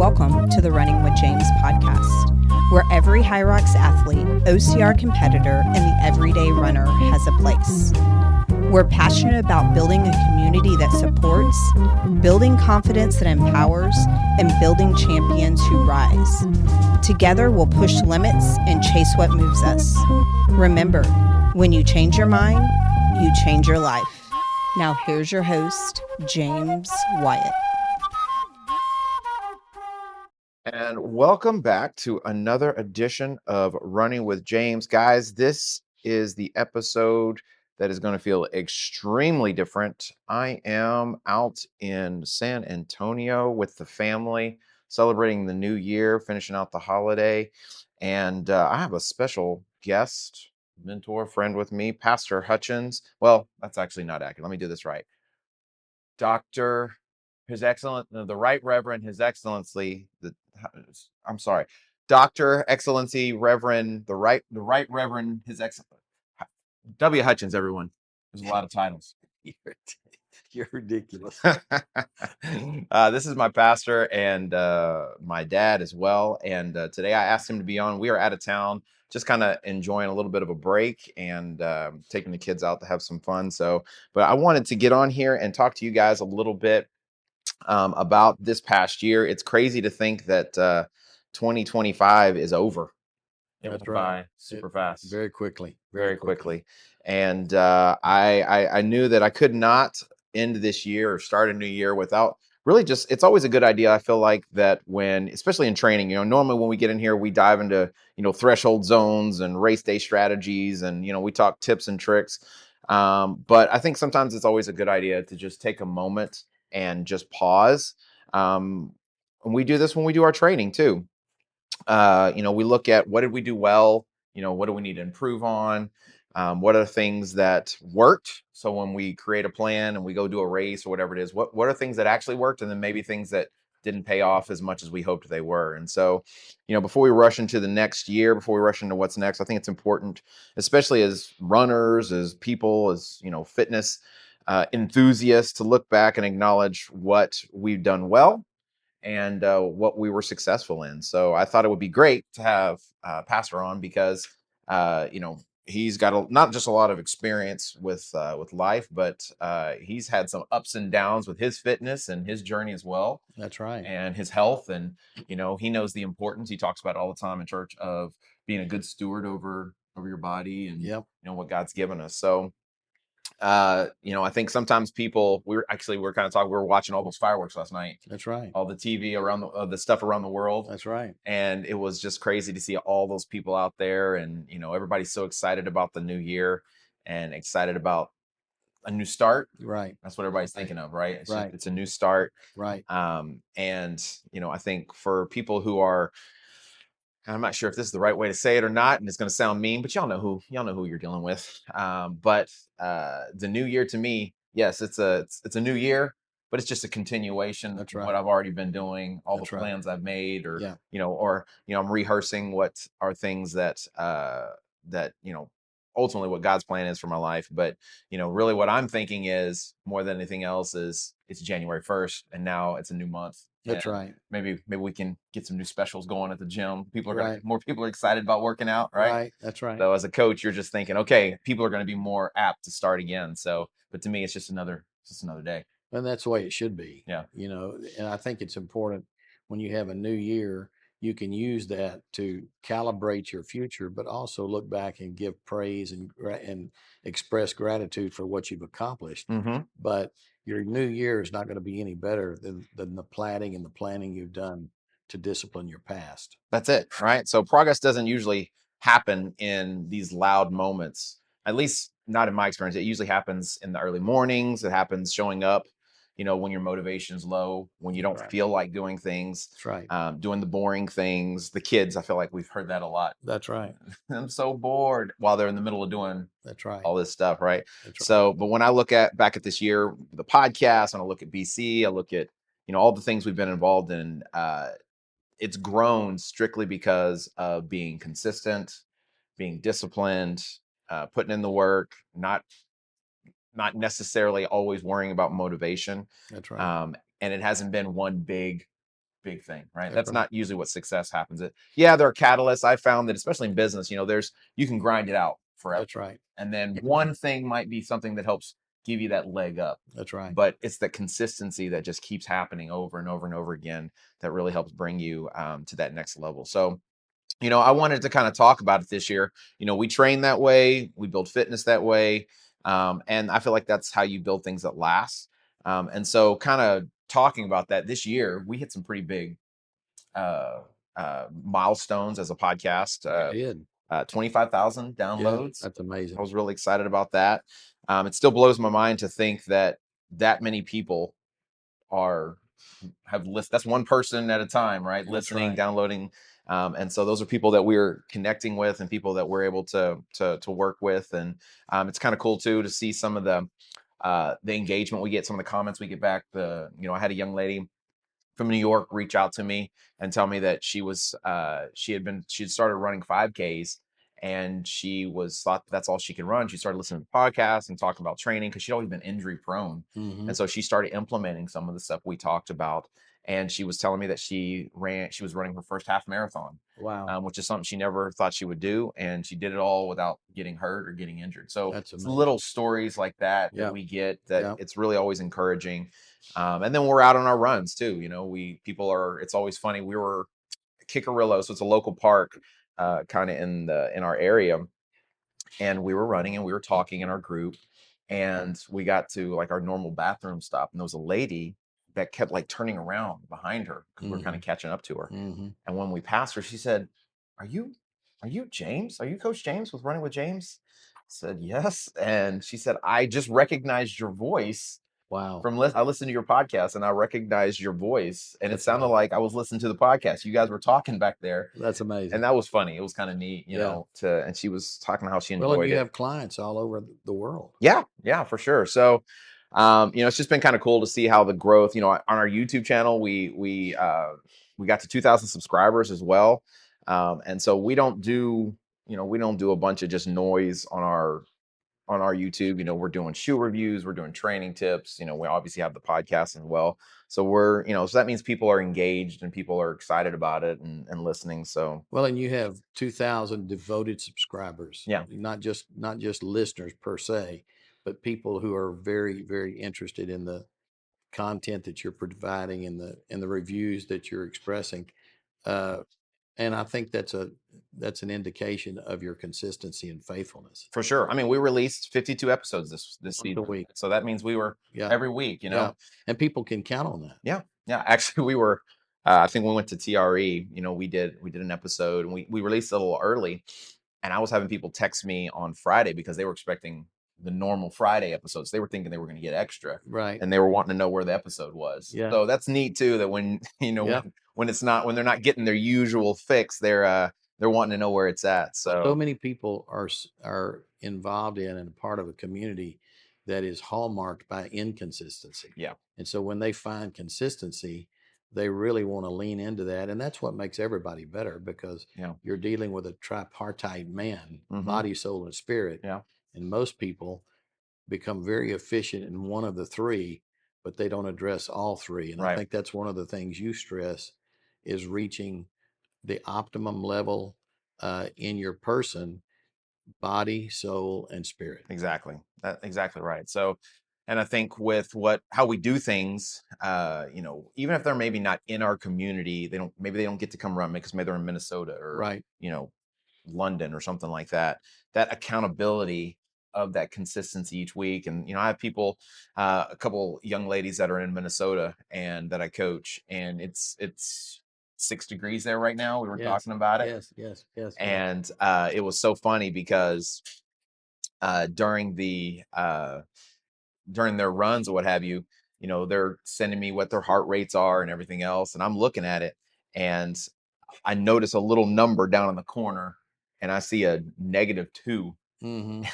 Welcome to the Running with James podcast, where every High Rocks athlete, OCR competitor, and the everyday runner has a place. We're passionate about building a community that supports, building confidence that empowers, and building champions who rise. Together, we'll push limits and chase what moves us. Remember, when you change your mind, you change your life. Now here's your host, James Wyatt. And welcome back to another edition of Running with James. Guys, this is the episode that is going to feel extremely different. I am out in San Antonio with the family, celebrating the new year, finishing out the holiday. And I have a special guest, mentor, friend with me, Pastor Hutchins. Well, that's actually not accurate. Let me do this right. Dr. the Right Reverend, Dr. Excellency Reverend, the Right Reverend, His Excellency, W. Hutchins, everyone. There's a lot of titles. You're ridiculous. This is my pastor and my dad as well. And today I asked him to be on. We are out of town, just kind of enjoying a little bit of a break and taking the kids out to have some fun. But I wanted to get on here and talk to you guys a little bit about this past year. It's crazy to think that 2025 is over. It That's went right. by super fast. Very quickly. Very quickly. And I knew that I could not end this year or start a new year without really it's always a good idea. I feel like that when, especially in training, normally when we get in here, we dive into, threshold zones and race day strategies and, we talk tips and tricks. But I think sometimes it's always a good idea to just take a moment and just pause. And we do this when we do our training too. We look at what did we do well, what do we need to improve on, what are things that worked. So when we create a plan and we go do a race or whatever it is, what are things that actually worked, and then maybe things that didn't pay off as much as we hoped they were. And so, before we rush into the next year, before we rush into what's next, I think it's important, especially as runners, as people, as fitness enthusiasts, to look back and acknowledge what we've done well and what we were successful in. So I thought it would be great to have Pastor on because, he's got not just a lot of experience with life, but he's had some ups and downs with his fitness and his journey as well. That's right. And his health. And, he knows the importance. He talks about it all the time in church of being a good steward over your body and, what God's given us. So, I think sometimes people, we were kind of talking, we were watching all those fireworks last night. That's right. All the TV around the stuff around the world. That's right. And it was just crazy to see all those people out there. And, everybody's so excited about the new year and excited about a new start. Right. That's what everybody's thinking of, right? It's a new start. Right. And, I think for people who are, I'm not sure if this is the right way to say it or not, and it's going to sound mean, but y'all know who you're dealing with. But the new year to me, yes, it's a new year, but it's just a continuation of what I've already been doing, all the plans I've made, or I'm rehearsing what are things that ultimately what God's plan is for my life. But really what I'm thinking is, more than anything else, is it's January 1st, and now it's a new month. That's right. Maybe we can get some new specials going at the gym. More people are excited about working out, right? Right. That's right. So as a coach, you're just thinking, okay, people are going to be more apt to start again. So, but to me, it's just another day. And that's the way it should be. Yeah. And I think it's important when you have a new year, you can use that to calibrate your future, but also look back and give praise and express gratitude for what you've accomplished. Mm-hmm. But your new year is not going to be any better than the planning and the planning you've done to discipline your past. That's it, right? So progress doesn't usually happen in these loud moments, at least not in my experience. It usually happens in the early mornings. It happens showing up, when your motivation's low, when you don't feel like doing things. That's right. Doing the boring things. The kids, I feel like we've heard that a lot. That's right. I'm so bored while they're in the middle of doing all this stuff, right? That's right. So, but when I look back at this year, the podcast, and I look at BC, I look at, all the things we've been involved in, it's grown strictly because of being consistent, being disciplined, putting in the work, not necessarily always worrying about motivation. That's right. And it hasn't been one big big thing, right? That's That's right. not usually what success happens. Yeah, there are catalysts. I found that especially in business, you can grind it out forever. That's right. And then one thing might be something that helps give you that leg up. That's right. But it's the consistency that just keeps happening over and over and over again that really helps bring you to that next level. So, I wanted to kind of talk about it this year. We train that way, we build fitness that way. And I feel like that's how you build things that last. And so, kind of talking about that this year, we hit some pretty big uh, milestones as a podcast. You did. 25,000 Yeah, downloads. that's amazing. I was really excited about that. It still blows my mind to think that many people have listened. That's one person at a time, right? That's Listening, right. downloading. And so those are people that we're connecting with and people that we're able to work with. And it's kind of cool too to see some of the engagement we get, some of the comments we get back. I had a young lady from New York reach out to me and tell me that she had started running 5Ks, and she thought that's all she could run. She started listening to podcasts and talking about training because she'd always been injury prone. And so she started implementing some of the stuff we talked about. And she was telling me that she was running her first half marathon. Wow. Which is something she never thought she would do. And she did it all without getting hurt or getting injured. So That's it's amazing. little stories like that Yep. we get that Yep. it's really always encouraging. And then we're out on our runs too. It's always funny. We were Kickerillo, so it's a local park, kind of in our area. And we were running and we were talking in our group, and we got to like our normal bathroom stop. And there was a lady that kept like turning around behind her because we were kind of catching up to her. And when we passed her, she said, are you James? Are you Coach James with Running with James? I said, yes. And she said, I just recognized your voice. Wow. I listened to your podcast and I recognized your voice, and it sounded amazing. like I was listening to the podcast. You guys were talking back there. That's amazing. And that was funny. It was kind of neat, and she was talking how she enjoyed and you it. have clients all over the world. Yeah, for sure. So, it's just been kind of cool to see how the growth, on our YouTube channel, we got to 2,000 subscribers as well. And so we don't do a bunch of just noise on our YouTube. We're doing shoe reviews, we're doing training tips. We obviously have the podcast as well. So so that means people are engaged and people are excited about it and listening. So, well, and you have 2,000 devoted subscribers. Yeah. Not just listeners per se, but people who are very, very interested in the content that you're providing and the reviews that you're expressing. And I think that's an indication of your consistency and faithfulness. For sure. I mean, we released 52 episodes this season. Week. So that means we were every week, Yeah. And people can count on that. Yeah. Yeah. Actually, we were, I think we went to TRE, we did an episode, and we released it a little early, and I was having people text me on Friday because they were expecting the normal Friday episodes. They were thinking they were going to get extra. Right. And they were wanting to know where the episode was. Yeah. So that's neat too, that when, when they're not getting their usual fix, they're wanting to know where it's at. So many people are involved in and a part of a community that is hallmarked by inconsistency. Yeah. And so when they find consistency, they really want to lean into that. And that's what makes everybody better, because you're dealing with a tripartite man, body, soul, and spirit. Yeah. And most people become very efficient in one of the three, but they don't address all three. And I think that's one of the things you stress, is reaching the optimum level in your person, body, soul, and spirit. Exactly. That's exactly right. So, and I think with how we do things, even if they're maybe not in our community, they don't get to come run because maybe they're in Minnesota or, London or something like that. That accountability of that consistency each week. And, I have people, a couple young ladies that are in Minnesota and that I coach, and it's 6 degrees there right now. We were talking about it. Yes. And it was so funny because during their runs or what have you, they're sending me what their heart rates are and everything else. And I'm looking at it, and I notice a little number down in the corner, and I see a -2. Why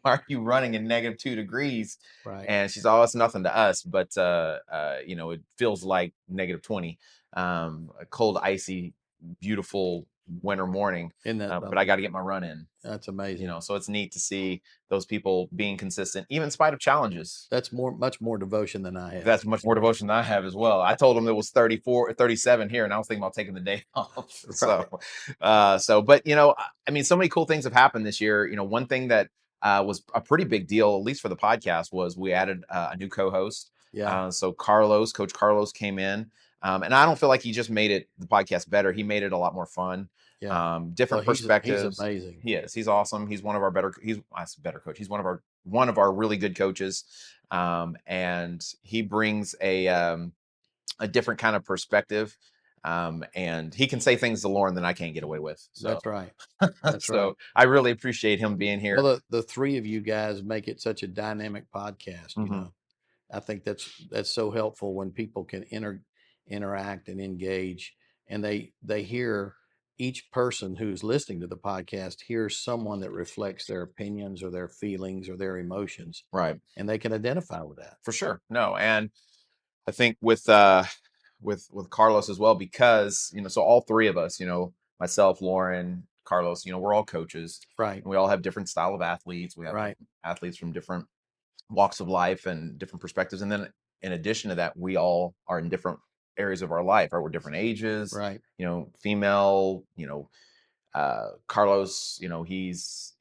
are you running in -2 degrees? Right. And she's, oh, it's nothing to us, but it feels like -20. A cold, icy, beautiful winter morning, In that but I got to get my run in. That's amazing. So it's neat to see those people being consistent, even in spite of challenges. That's much more devotion than I have. That's much more devotion than I have as well. I told them it was 34, 37 here, and I was thinking about taking the day off. But I mean, so many cool things have happened this year. One thing that was a pretty big deal, at least for the podcast, was we added a new co-host. Yeah. So Coach Carlos came in, and I don't feel like he just made the podcast better. He made it a lot more fun. Yeah. Different perspectives. He's amazing. He is. He's awesome. He's one of our better. He's a better coach. He's one of our really good coaches. And he brings a different kind of perspective. And he can say things to Lauren that I can't get away with. So. That's right. That's right. I really appreciate him being here. Well, the three of you guys make it such a dynamic podcast. Mm-hmm. I think that's so helpful when people can interact and engage, and they hear each person who's listening to the podcast hears someone that reflects their opinions or their feelings or their emotions. Right. And they can identify with that. For sure. No. And I think with Carlos as well, because, so all three of us, myself, Lauren, Carlos, we're all coaches. Right. We all have different style of athletes. We have athletes from different walks of life and different perspectives. And then in addition to that, we all are in different areas of our life, right? We're different ages, right? Female, Carlos, he's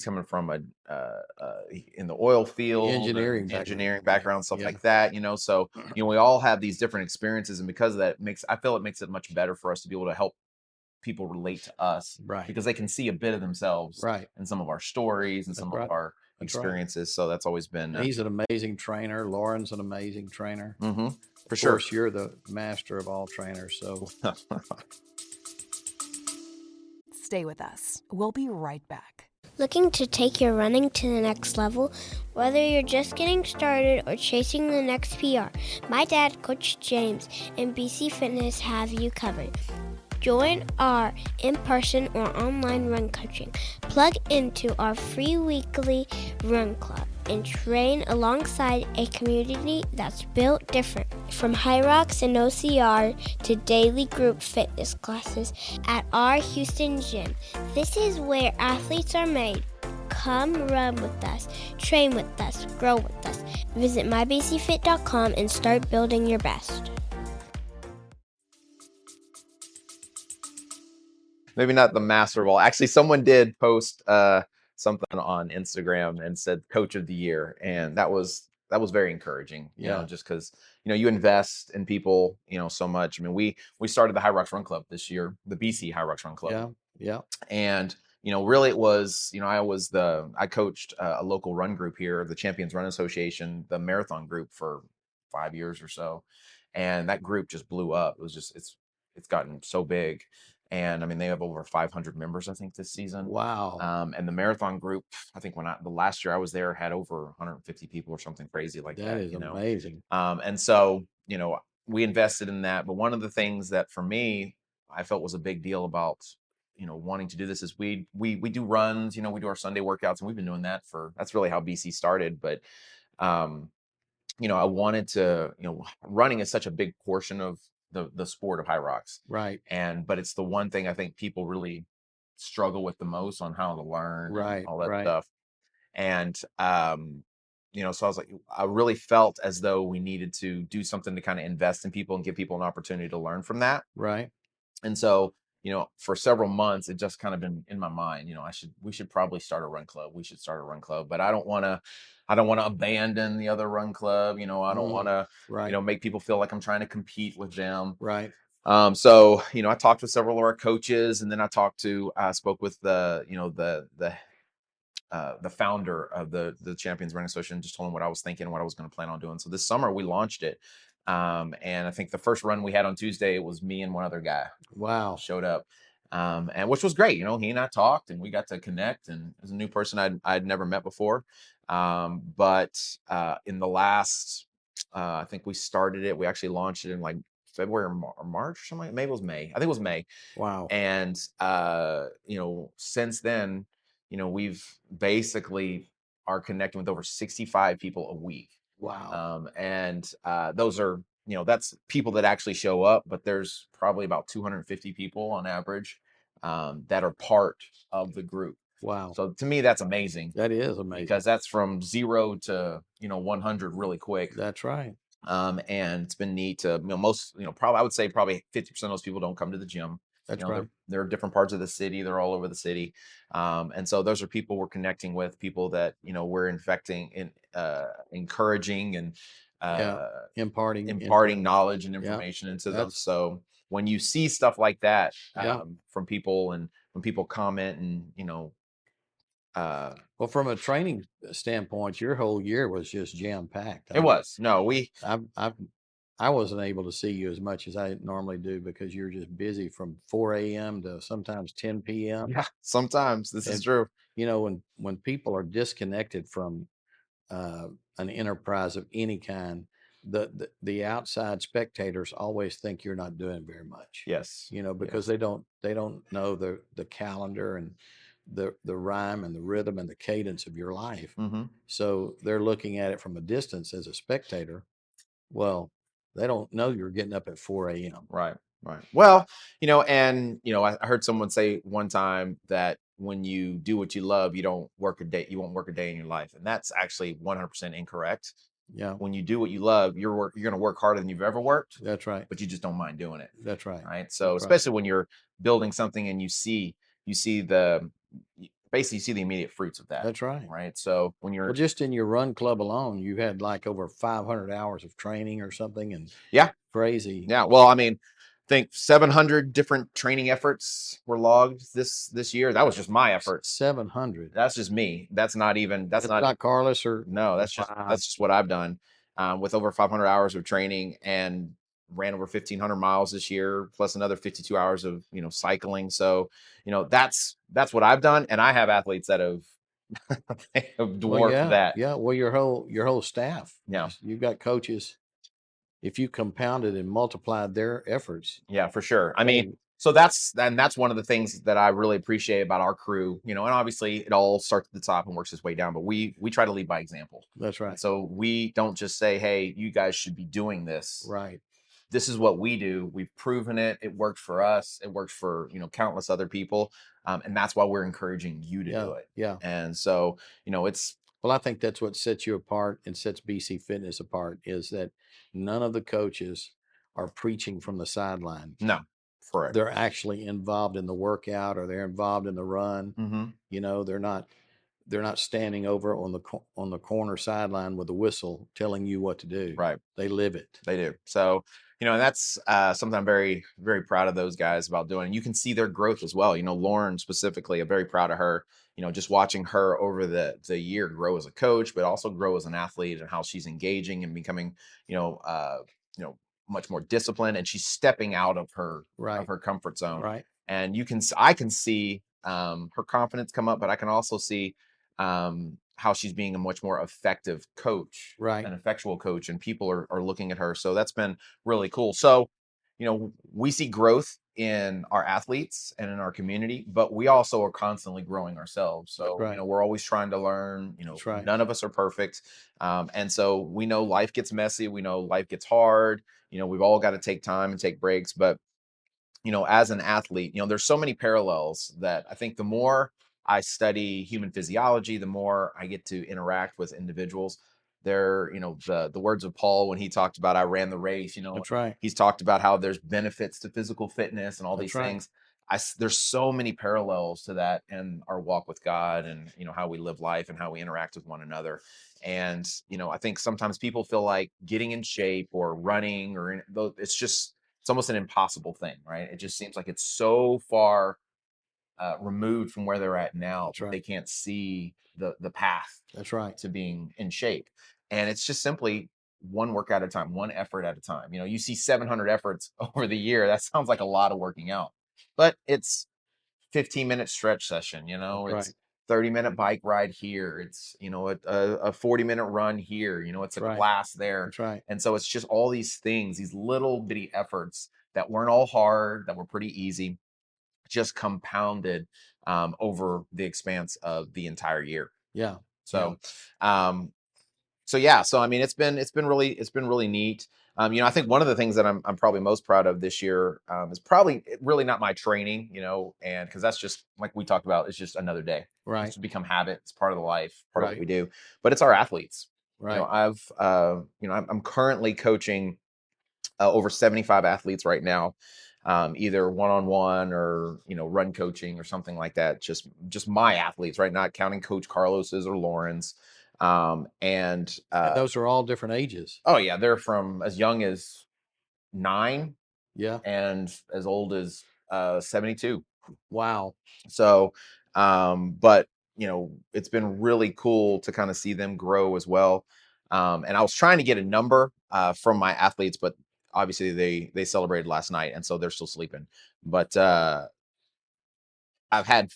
coming from in the oil field, engineering background, stuff like that, so, we all have these different experiences. And because of that, I feel it makes it much better for us to be able to help people relate to us, right? Because they can see a bit of themselves, right, in some of our stories and some of our experiences. So that's always been. He's an amazing trainer. Lauren's an amazing trainer. Mm-hmm. For sure. Of course, you're the master of all trainers. So stay with us. We'll be right back. Looking to take your running to the next level? Whether you're just getting started or chasing the next PR, my dad, Coach James, and BC Fitness have you covered. Join our in-person or online run coaching. Plug into our free weekly run club and train alongside a community that's built different. From High Rocks and OCR to daily group fitness classes at our Houston gym. This is where athletes are made. Come run with us, train with us, grow with us. Visit mybcfit.com and start building your best. Maybe not the master of all. Actually, someone did post something on Instagram and said Coach of the Year, and that was very encouraging. Just because you invest in people, so much. I mean, we started the High Rocks Run Club this year, the BC High Rocks Run Club. Yeah. And really it was, I coached a local run group here, the Champions Run Association, the marathon group for 5 years or so, and that group just blew up. It was just it's gotten so big. And I mean, they have over 500 members, I think, this season. Wow. And the marathon group, I think the last year I was there, had over 150 people or something crazy like that. That is amazing. And so, we invested in that. But one of the things that for me, I felt was a big deal about, wanting to do this is we do runs, we do our Sunday workouts, and we've been doing that's really how BC started. But, I wanted to, running is such a big portion of the sport of High Rocks. Right. But it's the one thing I think people really struggle with the most on how to learn, right, all that right. stuff. And, so I was like, I really felt as though we needed to do something to kind of invest in people and give people an opportunity to learn from that. Right. And so, for several months, it just kind of been in my mind, we should probably start a run club. We should start a run club, but I don't want to abandon the other run club. I don't want to, make people feel like I'm trying to compete with them. Right. So, I talked with several of our coaches, and then I spoke with the founder of the Champions Running Association, just told him what I was thinking, what I was going to plan on doing. So this summer we launched it. And I think the first run we had on Tuesday, it was me and one other guy. Wow. Showed up. And which was great. He and I talked and we got to connect, and it was a new person I'd never met before. But in the last, I think we started it, we actually launched it in like February or March or something. Maybe it was May. I think it was May. Wow. And, since then, we've basically are connecting with over 65 people a week. Wow. And those are, that's people that actually show up, but there's probably about 250 people on average that are part of the group. Wow. So to me, that's amazing. That is amazing. Because that's from 0 to 100 really quick. That's right. And it's been neat to probably I would say probably 50% of those people don't come to the gym. That's right. They're different parts of the city. They're all over the city. And so those are people we're connecting with, people that we're encouraging and imparting knowledge and information into them. So when you see stuff like that from people, and when people comment, and well, from a training standpoint, your whole year was just jam packed. It was. No, I wasn't able to see you as much as I normally do because you're just busy from 4 a.m. to sometimes 10 p.m. Yeah, sometimes this is true. When people are disconnected from an enterprise of any kind, the outside spectators always think you're not doing very much. Yes. Because they don't know the calendar and the rhyme and the rhythm and the cadence of your life. Mm-hmm. So they're looking at it from a distance as a spectator. Well, they don't know you're getting up at 4 a.m. Right. Well, I heard someone say one time that when you do what you love, you won't work a day in your life. And that's actually 100% incorrect. Yeah. When you do what you love, you're going to work harder than you've ever worked. That's right. But you just don't mind doing it. That's right. Right. So especially when you're building something and you see the immediate fruits of that. That's right. Right. So when you're just in your run club alone, you had like over 500 hours of training or something. And crazy. Yeah. Well, I mean, I think 700 different training efforts were logged this year. That was just my efforts. 700. That's just me. That's not Carlos or no. That's just what I've done with over 500 hours of training, and ran over 1,500 miles this year, plus another 52 hours of cycling. So that's what I've done, and I have athletes that have dwarfed that. Yeah. Well, your whole staff. Yeah. You've got coaches. If you compounded and multiplied their efforts. Yeah, for sure. I mean, so that's one of the things that I really appreciate about our crew, and obviously it all starts at the top and works its way down, but we try to lead by example. That's right. And so we don't just say, hey, you guys should be doing this. Right. This is what we do. We've proven it. It worked for us. It works for, countless other people. And that's why we're encouraging you to do it. Yeah. And so, well, I think that's what sets you apart and sets BC Fitness apart, is that none of the coaches are preaching from the sideline. No, correct. They're actually involved in the workout, or they're involved in the run. Mm-hmm. They're not standing over on the corner sideline with a whistle telling you what to do. Right. They live it. They do. So, and that's something I'm very, very proud of those guys about doing. You can see their growth as well. Lauren specifically, I'm very proud of her. Just watching her over the year grow as a coach, but also grow as an athlete, and how she's engaging and becoming, much more disciplined, and she's stepping out of her comfort zone. Right. And I can see her confidence come up, but I can also see how she's being a much more effective coach, an effectual coach, and people are looking at her. So that's been really cool. So, we see growth in our athletes and in our community, but we also are constantly growing ourselves. So, we're always trying to learn, none of us are perfect. And so we know life gets messy. We know life gets hard. We've all got to take time and take breaks, but as an athlete, there's so many parallels that I think the more I study human physiology, the more I get to interact with individuals. There, the words of Paul when he talked about I ran the race, That's right. He's talked about how there's benefits to physical fitness and all these things. There's so many parallels to that in our walk with God, and how we live life and how we interact with one another. And I think sometimes people feel like getting in shape or running it's almost an impossible thing, right? It just seems like it's so far removed from where they're at now. They can't see the path. That's right. To being in shape. And it's just simply one workout at a time, one effort at a time. You see 700 efforts over the year. That sounds like a lot of working out, but it's 15-minute stretch session. It's 30-minute bike ride here. It's, a 40-minute run here. It's a class there. That's right. And so it's just all these things, these little bitty efforts that weren't all hard, that were pretty easy, just compounded over the expanse of the entire year. Yeah. So, so I mean, it's been really neat. I think one of the things that I'm probably most proud of this year is probably really not my training, and because that's just like we talked about, it's just another day. Right. It's become habit. It's part of the life, part of what Right. we do. But it's our athletes. Right. I'm currently coaching over 75 athletes right now, either one-on-one or run coaching or something like that. Just my athletes, right? Not counting Coach Carlos's or Lauren's. And those are all different ages. oh yeah, they're from as young as 9 Yeah. and as old as 72. Wow. So, but it's been really cool to kind of see them grow as well. And I was trying to get a number from my athletes, but obviously they celebrated last night, and so they're still sleeping. But I've had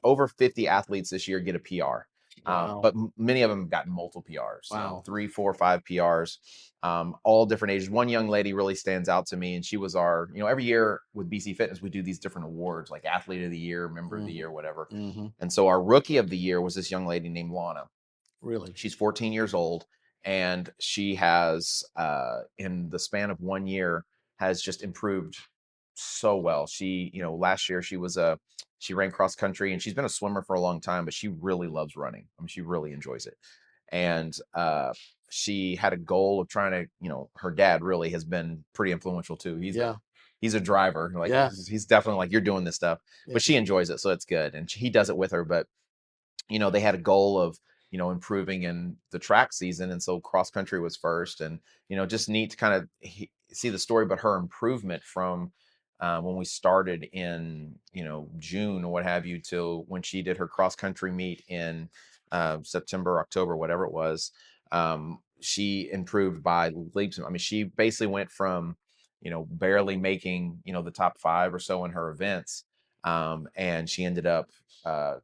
over 50 athletes this year get a PR. Wow. But many of them have gotten multiple PRs. Wow. 3, 4, 5 PRs, all different ages. One young lady really stands out to me, and she was our, every year with BC Fitness, we do these different awards like Athlete of the Year, Member of the Year, whatever. And so our Rookie of the Year was this young lady named Lana. Really? She's 14 years old, and she has, in the span of 1 year, has just improved so well. She, last year she ran cross country, and she's been a swimmer for a long time, but she really loves running. I mean, she really enjoys it. And she had a goal of trying to, her dad really has been pretty influential too. He's a driver. Like he's definitely like, you're doing this stuff, but she enjoys it. So it's good. And he does it with her. But, they had a goal of, improving in the track season. And so cross country was first, and, just neat to kind of see the story, but her improvement from when we started in, June or what have you, till when she did her cross country meet in September, October, whatever it was. She improved by leaps. I mean, she basically went from, barely making, the top 5 or so in her events. And she ended up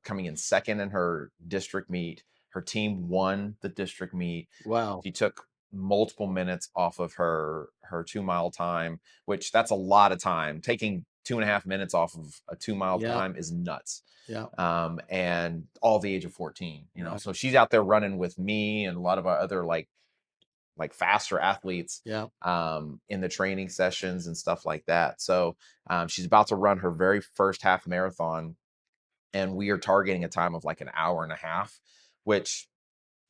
coming in second in her district meet. Her team won the district meet. Wow. She took multiple minutes off of her 2-mile time, which that's a lot of time. Taking 2.5 minutes off of a 2-mile time is nuts. Yeah. And all the age of 14, so she's out there running with me and a lot of our other like faster athletes in the training sessions and stuff like that. So she's about to run her very first half marathon, and we are targeting a time of like an hour and a half, which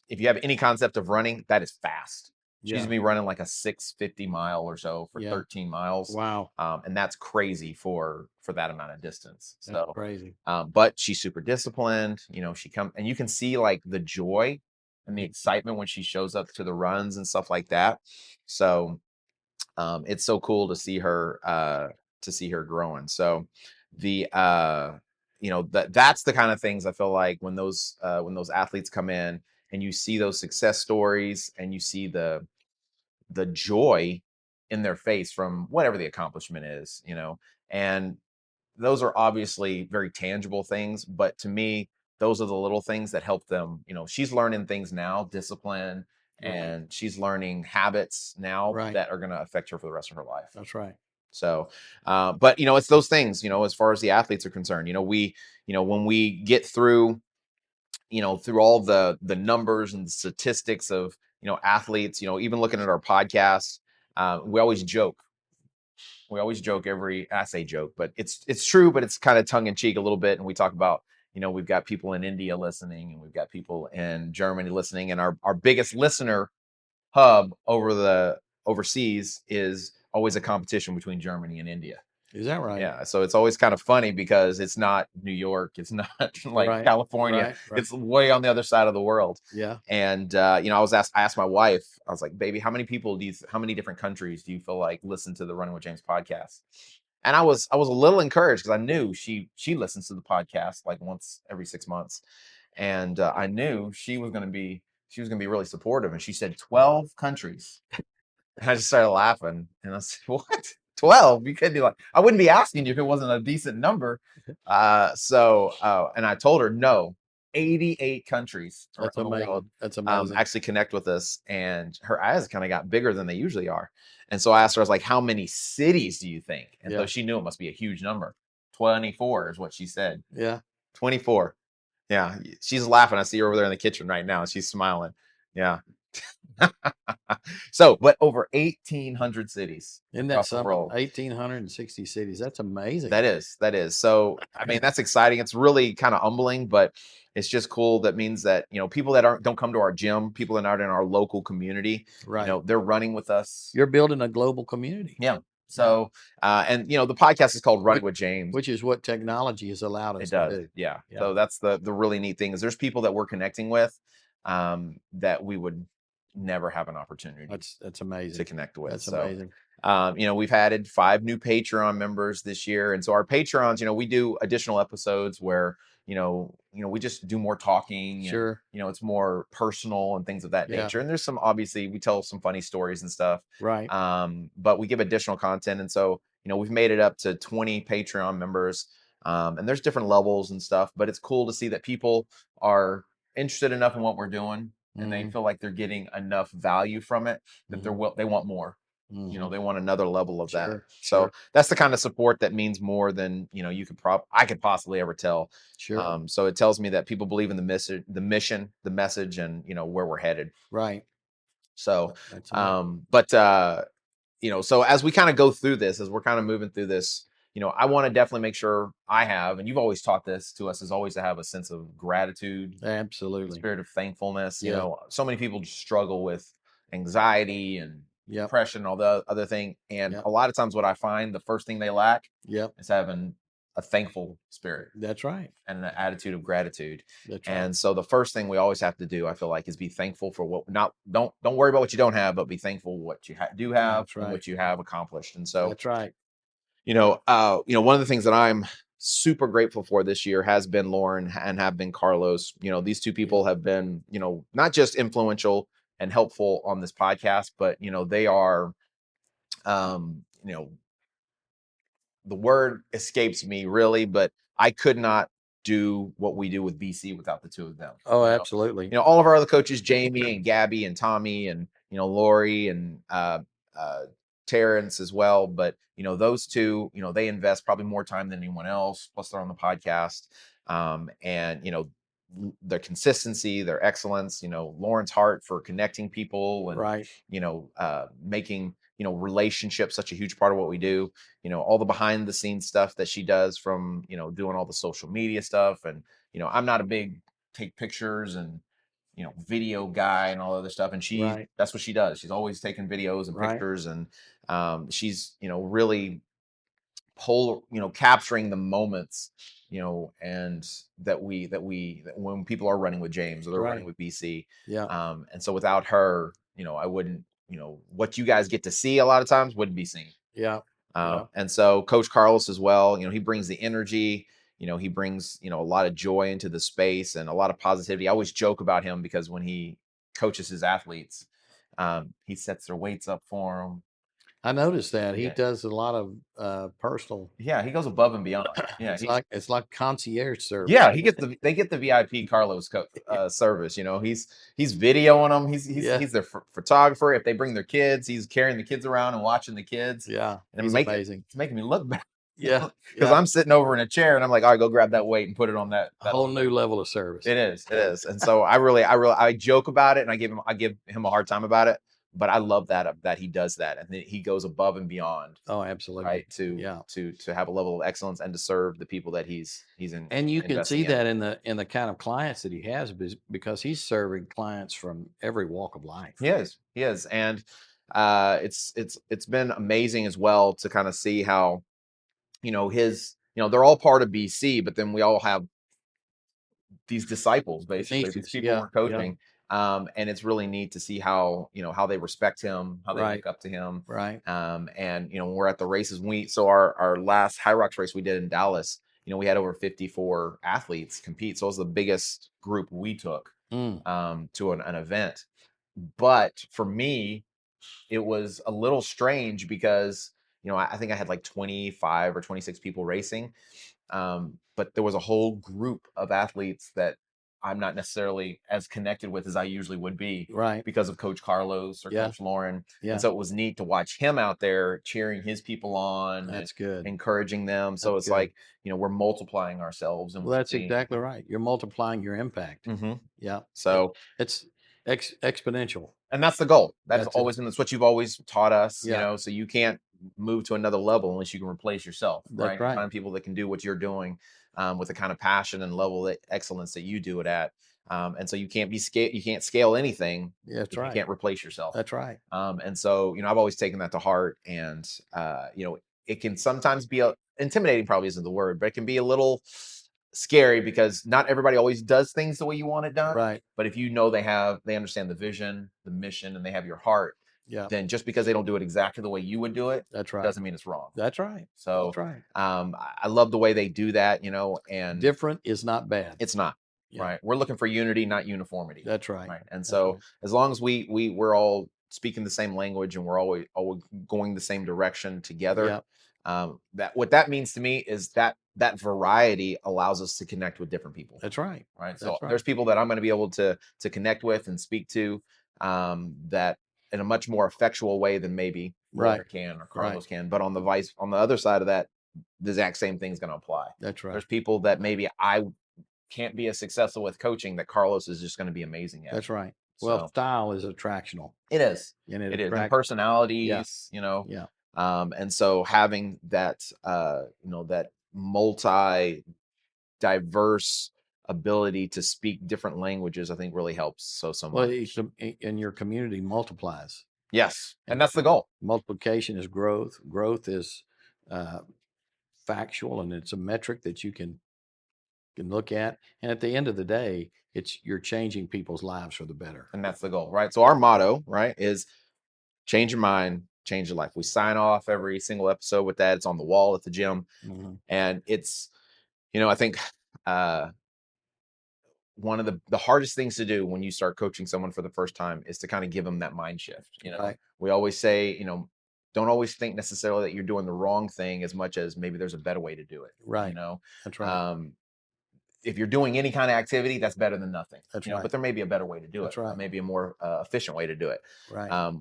if you have any concept of running, that is fast. She's gonna be running like a 650 mile or so for 13 miles. Wow. And that's crazy for that amount of distance. That's crazy. But she's super disciplined. She comes, and you can see like the joy and the excitement when she shows up to the runs and stuff like that. So it's so cool to see her growing. So the that's the kind of things I feel like when those athletes come in and you see those success stories and you see the joy in their face from whatever the accomplishment is, and those are obviously very tangible things, but to me, those are the little things that help them. She's learning things now, discipline, and she's learning habits now that are going to affect her for the rest of her life. That's right. So, but it's those things, as far as the athletes are concerned, when we get through, through all the numbers and statistics of, athletes, even looking at our podcast, we always joke. I say joke, but it's true, but it's kind of tongue in cheek a little bit. And we talk about, we've got people in India listening, and we've got people in Germany listening, and our biggest listener hub overseas is always a competition between Germany and India. Is that right? Yeah. So it's always kind of funny because it's not New York. It's not like California. Right. It's way on the other side of the world. Yeah. And, I asked my wife, I was like, baby, how many different countries do you feel like listen to the Running with James podcast? And I was a little encouraged because I knew she listens to the podcast like once every 6 months. And I knew she was going to be really supportive. And she said 12 countries. And I just started laughing, and I said, what? 12? You couldn't be like, I wouldn't be asking you if it wasn't a decent number. And I told her, no, 88 countries around the world. That's amazing. Actually connect with us, and her eyes kind of got bigger than they usually are. And so I asked her, I was like, how many cities do you think? And so she knew it must be a huge number. 24 is what she said. Yeah. 24. Yeah. She's laughing. I see her over there in the kitchen right now. She's smiling. Yeah. So, but over 1,800 cities Isn't that across the something? world. 1,860 cities. That's amazing. That is. So, I mean, that's exciting. It's really kind of humbling, but it's just cool. That means that, people that don't come to our gym, people that aren't in our local community, Right. they're running with us. You're building a global community. Yeah. So, and the podcast is called Running with James. Which is what technology has allowed us It to does. do. Yeah. Yeah. So that's the really neat thing is there's people that we're connecting with, that we would never have an opportunity That's amazing to connect with. That's So, amazing. we've added 5 new Patreon members this year. And so our Patrons, we do additional episodes where, we just do more talking. Sure. And, it's more personal and things of that Yeah. nature. And there's obviously we tell some funny stories and stuff. Right. But we give additional content. And so, we've made it up to 20 Patreon members. And there's different levels and stuff, but it's cool to see that people are interested enough in what we're doing and they feel like they're getting enough value from it that they want more. They want another level of that. So that's the kind of support that means more than, I could possibly ever tell. Sure. So it tells me that people believe in the mission, the message, and, where we're headed. Right. So, That's so as we kind of go through this, as we're kind of moving through this, I want to definitely make sure I have, and you've always taught this to us, is always to have a sense of gratitude, absolutely. spirit of thankfulness. Yeah. So many people just struggle with anxiety and Yep. depression and all the other thing. And Yep. a lot of times what I find, the first thing they lack Yep. is having a thankful spirit That's right. and an attitude of gratitude. That's right. And so the first thing we always have to do, I feel like, is be thankful for what don't worry about what you don't have, but be thankful what you do have That's right. and what you have accomplished. And so That's right. one of the things that I'm super grateful for this year has been Lauren and have been Carlos. These two people have been, not just influential and helpful on this podcast, but, they are, the word escapes me really, but I could not do what we do with BC without the two of them. Oh, absolutely. All of our other coaches, Jamie and Gabby and Tommy and, Lori and, Terrence as well. But, those two, they invest probably more time than anyone else. Plus they're on the podcast. And, their consistency, their excellence, Lauren's heart for connecting people and, Right. making, relationships such a huge part of what we do, all the behind the scenes stuff that she does from, doing all the social media stuff. And, I'm not a big take pictures and, video guy and all other stuff. And that's what she does. She's always taking videos and pictures and, she's, really capturing the moments, and that when people are running with James or they're running with BC. Yeah. And so without her, I wouldn't, what you guys get to see a lot of times wouldn't be seen. Yeah. And so Coach Carlos as well, he brings the energy, he brings, a lot of joy into the space and a lot of positivity. I always joke about him because when he coaches his athletes, he sets their weights up for them. I noticed that he Yeah. does a lot of personal. Yeah, he goes above and beyond. Yeah, it's like concierge service. Yeah, they get the VIP Carlos service. He's videoing them. He's their photographer. If they bring their kids, he's carrying the kids around and watching the kids. Yeah, and he's amazing. It's making me look bad. Yeah, because I'm sitting over in a chair and I'm like, all right, go grab that weight and put it on that whole new level of service. It is. And so I joke about it and I give him a hard time about it. But I love that he does that and he goes above and beyond. Oh, absolutely. Right. To have a level of excellence and to serve the people that he's in. And you can see that in the kind of clients that he has because he's serving clients from every walk of life. He is. And it's been amazing as well to kind of see how, they're all part of BC, but then we all have these disciples, basically, these people we're coaching. Yeah. And it's really neat to see how they respect him, how they look up to him. Right. And, when we're at the races, so our last High Rocks race we did in Dallas, we had over 54 athletes compete. So it was the biggest group we took to an event. But for me, it was a little strange because, I think I had like 25 or 26 people racing. But there was a whole group of athletes that I'm not necessarily as connected with as I usually would be, right? Because of Coach Carlos or Coach Lauren. Yeah. And so it was neat to watch him out there cheering his people on. That's good. Encouraging them. So it's like, we're multiplying ourselves. And well, that's exactly right. You're multiplying your impact. Mm-hmm. Yeah. So it's exponential. And that's the goal. That's That's it. always, and that's what you've always taught us, Yeah. so you can't move to another level unless you can replace yourself, That's right? right. Find people that can do what you're doing, with the kind of passion and level of excellence that you do it at. And so you can't scale anything That's if you right. can't replace yourself. That's right. And so, I've always taken that to heart, and, it can sometimes be intimidating, probably isn't the word, but it can be a little scary because not everybody always does things the way you want it done. Right. But if they understand the vision, the mission, and they have your heart, Yeah. then just because they don't do it exactly the way you would do it, That's right. doesn't mean it's wrong. That's right. So, That's right. I love the way they do that, and Different is not bad. it's not. Yeah. Right. We're looking for unity, not uniformity. That's right. Right. And That's so right. as long as we're all speaking the same language and we're always going the same direction together, Yeah. that what that means to me is that variety allows us to connect with different people. That's right. Right. So That's right. there's people that I'm going to be able to connect with and speak to, that in a much more effectual way than maybe Right. Walter can or Carlos can. But on the other side of that, the exact same thing's going to apply. That's right. There's people that maybe I can't be as successful with coaching that Carlos is just going to be amazing at. That's right. Well, So, style is attractional. it is. And It is. And personalities, Yeah. and so having that, that diverse ability to speak different languages, I think really helps so Well, much. and your community multiplies. Yes. And that's the goal. Multiplication is growth. Growth is factual, and it's a metric that you can look at. And at the end of the day, you're changing people's lives for the better. And that's the goal, right? So our motto, right, is change your mind, change your life. We sign off every single episode with that. It's on the wall at the gym. Mhm. And it's, I think, one of the hardest things to do when you start coaching someone for the first time is to kind of give them that mind shift. Right. We always say, don't always think necessarily that you're doing the wrong thing as much as maybe there's a better way to do it. Right. That's right. If you're doing any kind of activity, that's better than nothing. That's right. But there may be a better way to do That's it. right. Maybe a more efficient way to do it. Right.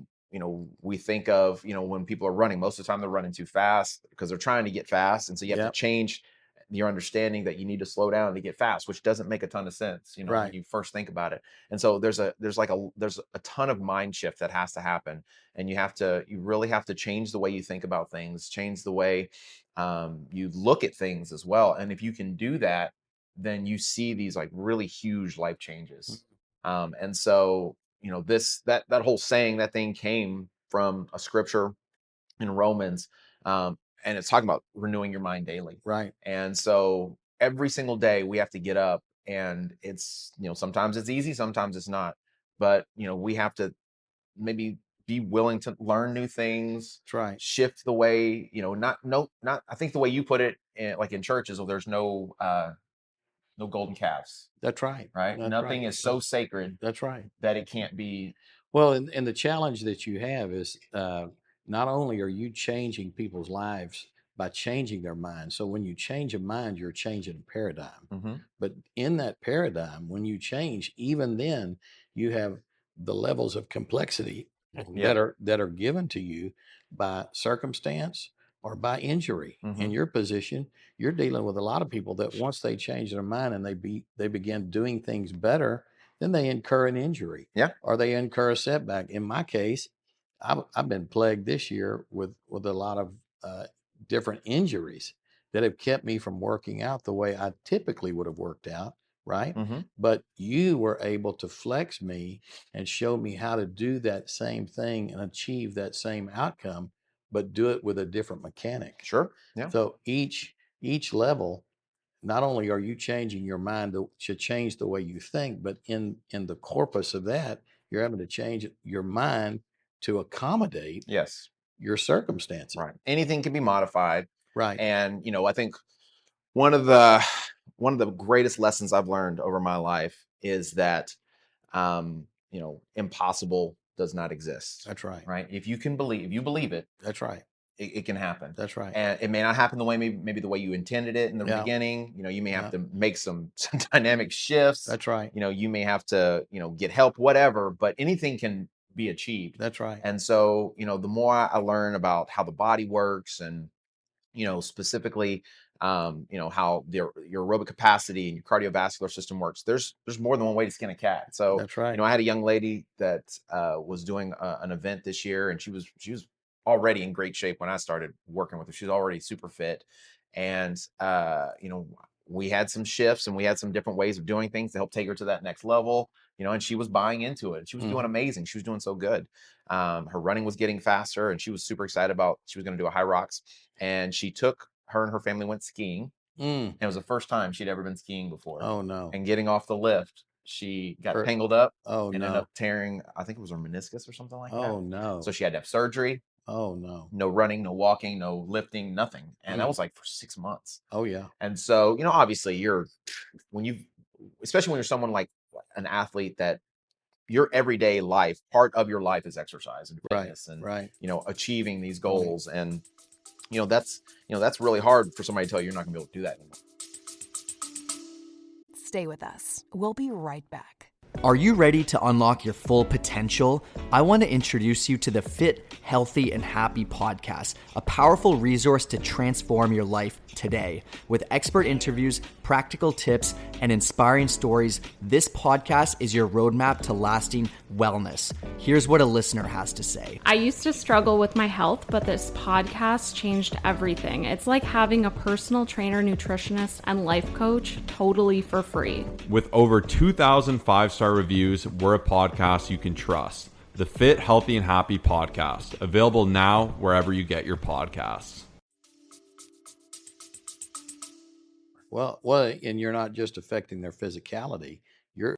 We think of, when people are running, most of the time they're running too fast because they're trying to get fast. And so you have to change your understanding that you need to slow down to get fast, which doesn't make a ton of sense, Right. when you first think about it. And so there's a ton of mind shift that has to happen. And you really have to change the way you think about things, change the way you look at things as well. And if you can do that, then you see these like really huge life changes. And so, that whole saying, that thing came from a scripture in Romans. And it's talking about renewing your mind daily. Right. And so every single day we have to get up, and it's, sometimes it's easy, sometimes it's not, but we have to maybe be willing to learn new things. That's right. Shift the way, not, I think the way you put it, like in churches, well, there's no golden calves. That's right. Right. That's Nothing right. is so sacred. That's right. That it can't be. Well, and the challenge that you have is not only are you changing people's lives by changing their mind. So when you change a mind, you're changing a paradigm. Mm-hmm. But in that paradigm, when you change, even then you have the levels of complexity that are given to you by circumstance or by injury. Mm-hmm. In your position, you're dealing with a lot of people that once they change their mind and they begin doing things better, then they incur an injury. Yeah. Or they incur a setback. In my case, I've been plagued this year with a lot of different injuries that have kept me from working out the way I typically would have worked out. Right. Mm-hmm. But you were able to flex me and show me how to do that same thing and achieve that same outcome, but do it with a different mechanic. Sure. Yeah. So each level, not only are you changing your mind to change the way you think, but in the corpus of that, you're having to change your mind to accommodate your circumstances. Right. Anything can be modified. Right. And, I think one of the greatest lessons I've learned over my life is that, impossible does not exist. That's right. Right. If you believe it. That's right. It can happen. That's right. And it may not happen the way maybe the way you intended it in the beginning. You may have to make some dynamic shifts. That's right. You may have to, get help, whatever, but anything can be achieved. That's right. And so, the more I learn about how the body works and, specifically, how your aerobic capacity and your cardiovascular system works. There's more than one way to skin a cat. So, That's right. I had a young lady that was doing an event this year, and she was already in great shape when I started working with her. She's already super fit, and we had some shifts and we had some different ways of doing things to help take her to that next level. And she was buying into it. She was doing amazing. She was doing so good. Her running was getting faster, and she was super excited about she was going to do a high rocks. And her and her family went skiing. And it was the first time she'd ever been skiing before. Oh no! And getting off the lift, she got tangled up. Oh and no! ended up tearing, I think it was her meniscus or something like that. Oh no! So she had to have surgery. Oh no! No running, no walking, no lifting, nothing. And that was like for 6 months. Oh yeah. And so, obviously especially when you're someone like an athlete that your everyday life, part of your life is exercise and fitness and achieving these goals. And that's really hard for somebody to tell you you're not gonna be able to do that anymore. Stay with us. We'll be right back. Are you ready to unlock your full potential? I want to introduce you to the Fit, Healthy, and Happy podcast, a powerful resource to transform your life today. With expert interviews, practical tips, and inspiring stories, this podcast is your roadmap to lasting wellness. Here's what a listener has to say. I used to struggle with my health, but this podcast changed everything. It's like having a personal trainer, nutritionist, and life coach totally for free. With over 2,000 five-star reviews, we're a podcast you can trust. The Fit, Healthy, and Happy podcast, available now wherever you get your podcasts. Well, and you're not just affecting their physicality. You're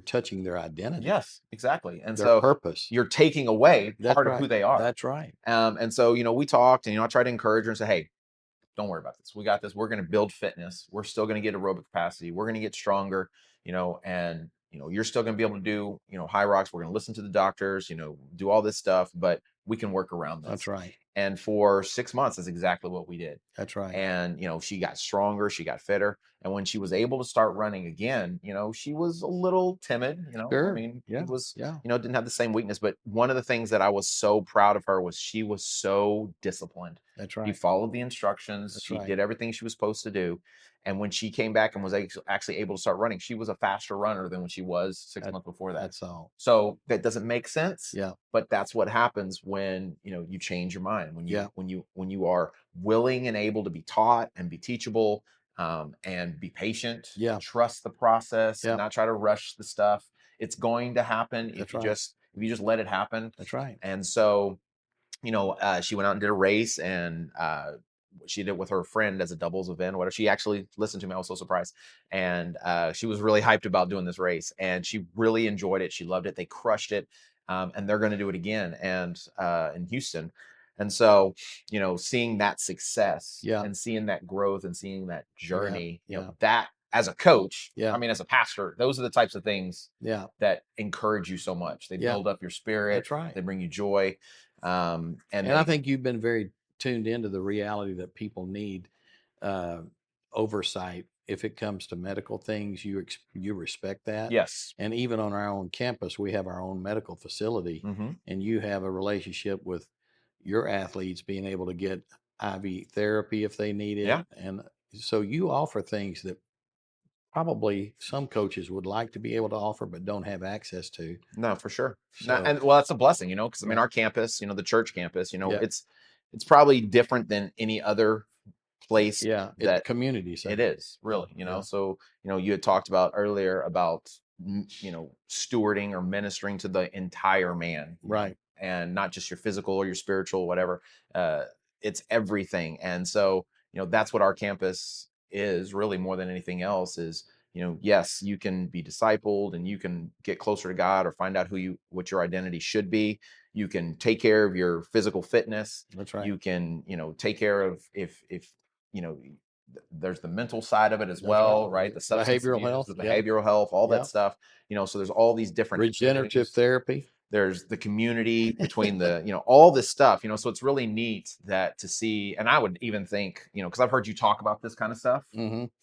touching their identity. Yes, exactly. And their so purpose. You're taking away part of who they are. That's right. And so, we talked, and I tried to encourage her and say, hey, don't worry about this. We got this. We're going to build fitness. We're still going to get aerobic capacity. We're going to get stronger, and you're still going to be able to do, high rocks. We're going to listen to the doctors, do all this stuff, but we can work around this. That's right. And for 6 months, that's exactly what we did. That's right. And, she got stronger, she got fitter. And when she was able to start running again, she was a little timid, Sure. I mean, Yeah. it was, Yeah. Didn't have the same weakness. But one of the things that I was so proud of her was she was so disciplined. That's right. She followed the instructions. That's She right. did everything she was supposed to do. And when she came back and was actually able to start running, she was a faster runner than when she was 6 months before that. That's all. So that doesn't make sense. Yeah. But that's what happens when, you change your mind, when you are willing and able to be taught and be teachable, and be patient, trust the process, and not try to rush the stuff. It's going to happen if you just let it happen. That's right. And so, she went out and did a race, and she did it with her friend as a doubles event, whatever. She actually listened to me. I was so surprised. And she was really hyped about doing this race, and she really enjoyed it. She loved it. They crushed it. And they're going to do it again in Houston. And so, seeing that success and seeing that growth and seeing that journey, that as a coach, I mean, as a pastor, those are the types of things that encourage you so much. They build up your spirit. That's right. They bring you joy. And I think you've been very tuned into the reality that people need oversight. If it comes to medical things, you respect that. Yes. And even on our own campus, we have our own medical facility, and you have a relationship with your athletes being able to get IV therapy if they need it. Yeah. And so you offer things that probably some coaches would like to be able to offer, but don't have access to. No, for sure. So, and well, that's a blessing, because I mean, our campus, the church campus, it's probably different than any other place. Yeah. That community. So. It is really, so, you had talked about earlier about, stewarding or ministering to the entire man. Right. And not just your physical or your spiritual, whatever. It's everything. And so, that's what our campus is really more than anything else is, yes, you can be discipled and you can get closer to God or find out what your identity should be. You can take care of your physical fitness. That's right. You can, take care of if there's the mental side of it as well, right? The substance behavioral abuse, health, the behavioral health, all that stuff, so there's all these different regenerative therapy. There's the community between the, all this stuff, so it's really neat to see. And I would even think, because I've heard you talk about this kind of stuff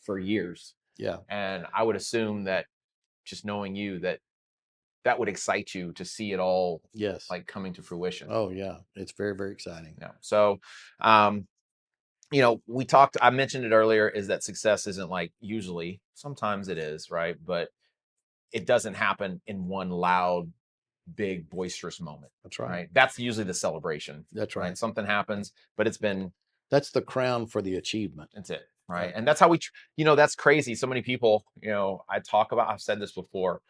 for years. Yeah. And I would assume that just knowing you, that would excite you to see it all like coming to fruition. Oh yeah. It's very, very exciting. Yeah. So, I mentioned it earlier, is that success isn't like usually, sometimes it is, right? But it doesn't happen in one loud, big, boisterous moment. That's right. Right. That's usually the celebration. That's right. Something happens, but that's the crown for the achievement. That's it. Right. Right. And that's how that's crazy. So many people, I've said this before.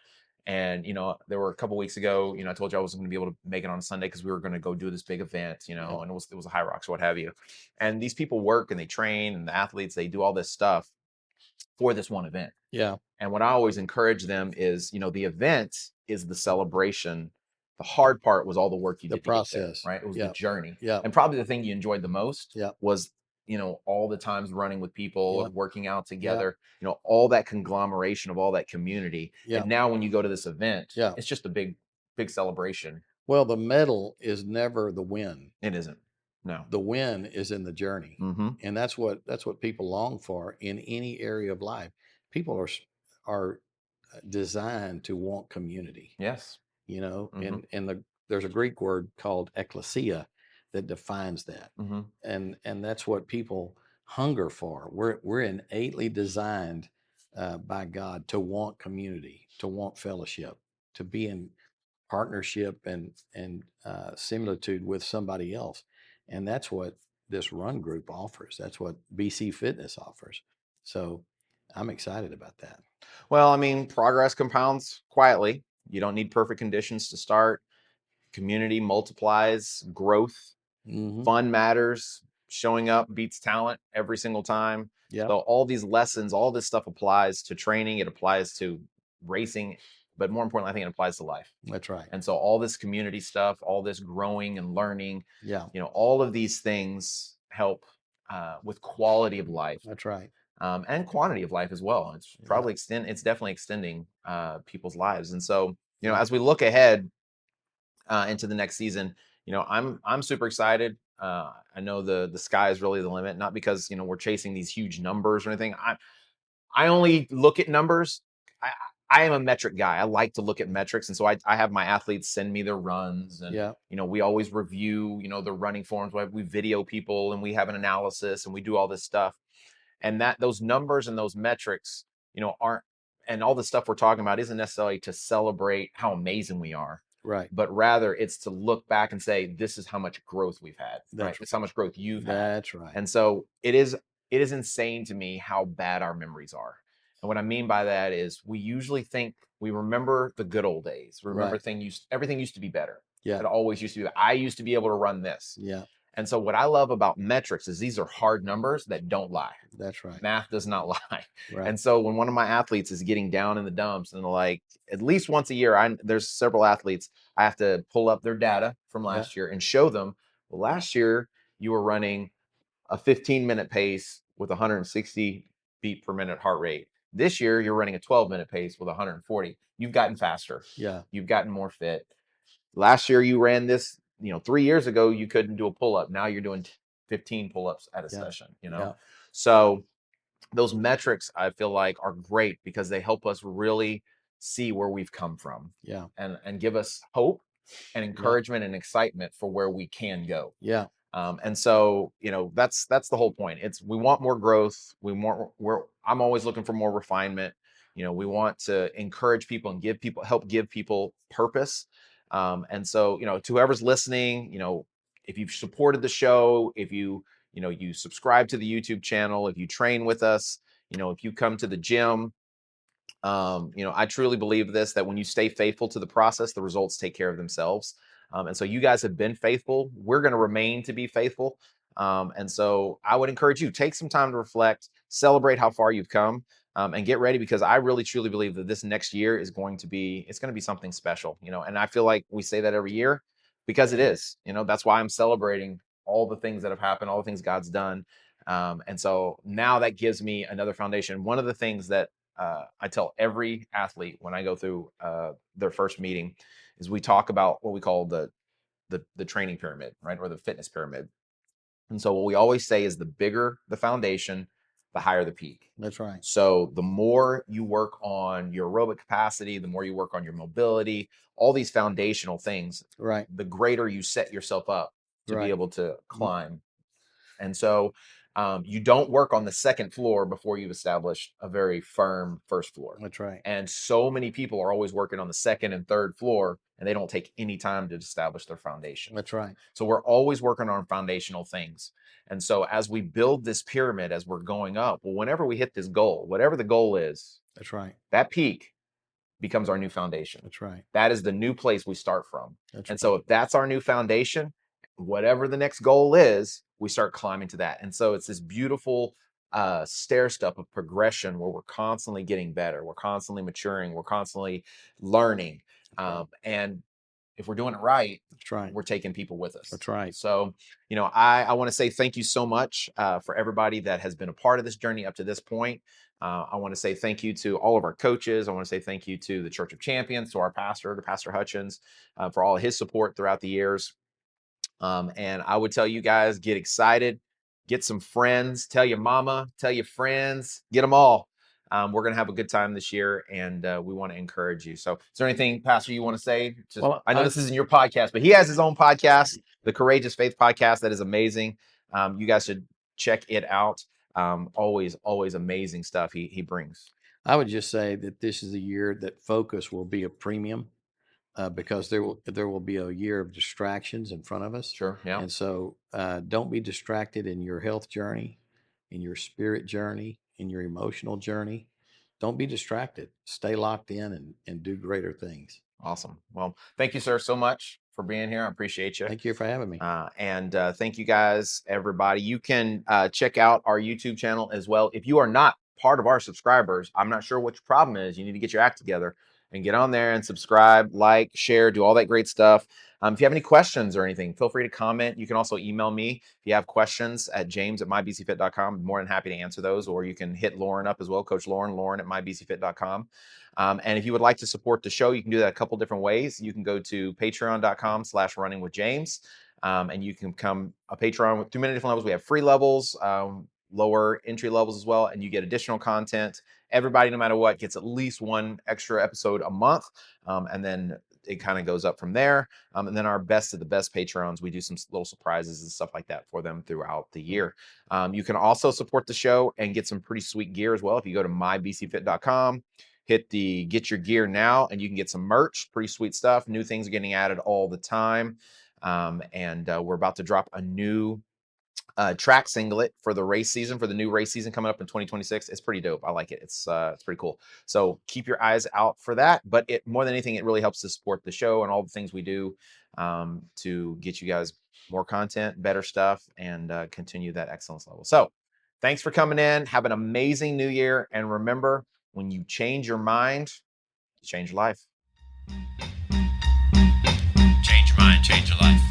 And, there were a couple weeks ago, I told you I wasn't going to be able to make it on Sunday because we were going to go do this big event, and it was a High Rocks or what have you. And these people work and they train, and the athletes, they do all this stuff for this one event. Yeah. And what I always encourage them is, the event is the celebration. The hard part was all the work you did. The process. To get there, right? It was the journey. Yeah. And probably the thing you enjoyed the most Yeah. was, all the times running with people and working out together, Yeah. all that conglomeration of all that community. Yeah. And now when you go to this event, Yeah. it's just a big, big celebration. Well, the medal is never the win. It isn't. No. The win is in the journey. Mm-hmm. And that's what people long for in any area of life. People are designed to want community. Yes. Mm-hmm. And there's a Greek word called ecclesia that defines that. Mm-hmm. And that's what people hunger for. We're innately designed by God to want community, to want fellowship, to be in partnership and similitude with somebody else. And that's what this run group offers. That's what BC Fitness offers. So I'm excited about that. Well, I mean, progress compounds quietly. You don't need perfect conditions to start. Community multiplies growth. Mm-hmm. Fun matters. Showing up beats talent every single time. Yeah. So all these lessons, all this stuff applies to training. It applies to racing, but more importantly, I think it applies to life. That's right. And so all this community stuff, all this growing and learning, yeah, all of these things help with quality of life. That's right. And quantity of life as well. It's probably it's definitely extending people's lives. And so, as we look ahead into the next season, I'm super excited. I know the sky is really the limit, not because, we're chasing these huge numbers or anything. I only look at numbers. I am a metric guy. I like to look at metrics. And so I have my athletes send me their runs, and, we always review, the running forms. We video people and we have an analysis and we do all this stuff. And those numbers and those metrics, aren't, and all the stuff we're talking about isn't necessarily to celebrate how amazing we are, right? But rather it's to look back and say, this is how much growth we've had, right? It's how much growth you've had. That's right. And so it is insane to me how bad our memories are. And what I mean by that is we usually think we remember the good old days. Remember everything used to be better. Yeah. It always used to be. I used to be able to run this. Yeah. And so what I love about metrics is these are hard numbers that don't lie. That's right. Math does not lie. Right. And so when one of my athletes is getting down in the dumps, and like at least once a year, there's several athletes, I have to pull up their data from last year and show them, well, last year you were running a 15-minute pace with 160 beat per minute heart rate. This year you're running a 12-minute pace with 140. You've gotten faster. Yeah. You've gotten more fit. Last year you ran this, 3 years ago, you couldn't do a pull-up. Now you're doing 15 pull-ups at a session, So those metrics, I feel like, are great because they help us really see where we've come from. Yeah. And give us hope and encouragement and excitement for where we can go. Yeah. And so, that's the whole point. We want more growth. I'm always looking for more refinement. We want to encourage people and help give people purpose. And so, to whoever's listening, if you've supported the show, if you subscribe to the YouTube channel, if you train with us, if you come to the gym, I truly believe that when you stay faithful to the process, the results take care of themselves. And so you guys have been faithful. We're going to remain to be faithful. And so I would encourage you, take some time to reflect, celebrate how far you've come, and get ready, because I really, truly believe that this next year is going to be something special, and I feel like we say that every year because it is, that's why I'm celebrating all the things that have happened, all the things God's done. And so now that gives me another foundation. One of the things that I tell every athlete when I go through their first meeting is we talk about what we call the training pyramid, right? Or the fitness pyramid. And so what we always say is the bigger the foundation, the higher the peak. That's right. So the more you work on your aerobic capacity, the more you work on your mobility, all these foundational things, right, the greater you set yourself up to be able to climb. And so You don't work on the second floor before you've established a very firm first floor. That's right. And so many people are always working on the second and third floor, and they don't take any time to establish their foundation. That's right. So we're always working on foundational things. And so as we build this pyramid, as we're going up, well, whenever we hit this goal, whatever the goal is, That's right. that peak becomes our new foundation. That's right. That is the new place we start from. That's and right. so if that's our new foundation, whatever the next goal is, we start climbing to that. And so it's this beautiful stair step of progression where we're constantly getting better. We're constantly maturing. We're constantly learning. And if we're doing it right, That's right. we're taking people with us. That's right. So, I want to say thank you so much for everybody that has been a part of this journey up to this point. I want to say thank you to all of our coaches. I want to say thank you to the Church of Champions, to our pastor, to Pastor Hutchins, for all of his support throughout the years. And I would tell you guys, get excited, get some friends, tell your mama, tell your friends, get them all. We're going to have a good time this year, and we want to encourage you. So is there anything, Pastor, you want to say? I know this isn't your podcast, but he has his own podcast, the Courageous Faith Podcast. That is amazing. You guys should check it out. Always amazing stuff he brings. I would just say that this is a year that focus will be a premium. Because there will be a year of distractions in front of us. Sure, yeah. And so don't be distracted in your health journey, in your spirit journey, in your emotional journey. Don't be distracted. Stay locked in and do greater things. Awesome. Well, thank you, sir, so much for being here. I appreciate you. Thank you for having me. And thank you guys, everybody. You can check out our YouTube channel as well. If you are not part of our subscribers, I'm not sure what your problem is. You need to get your act together and get on there and subscribe, like, share, do all that great stuff. If you have any questions or anything, feel free to comment. You can also email me if you have questions at james@mybcfit.com. I'm more than happy to answer those, or you can hit Lauren up as well, Coach Lauren at mybcfit.com. And if you would like to support the show, you can do that a couple different ways. You can go to patreon.com/runningwithjames. And you can become a Patreon with 2 many different levels. We have free levels, lower entry levels as well, and you get additional content. Everybody, no matter what, gets at least one extra episode a month, and then it kind of goes up from there. And then our best of the best Patreons, we do some little surprises and stuff like that for them throughout the year. You can also support the show and get some pretty sweet gear as well. If you go to mybcfit.com, hit the get your gear now, and you can get some merch, pretty sweet stuff. New things are getting added all the time. And we're about to drop a new track singlet for the race season, for the new race season coming up in 2026. It's pretty dope. I like it. It's pretty cool. So keep your eyes out for that. But it more than anything, it really helps to support the show and all the things we do to get you guys more content, better stuff, and continue that excellence level. So thanks for coming in. Have an amazing new year. And remember, when you change your mind, you change your life. Change your mind, change your life.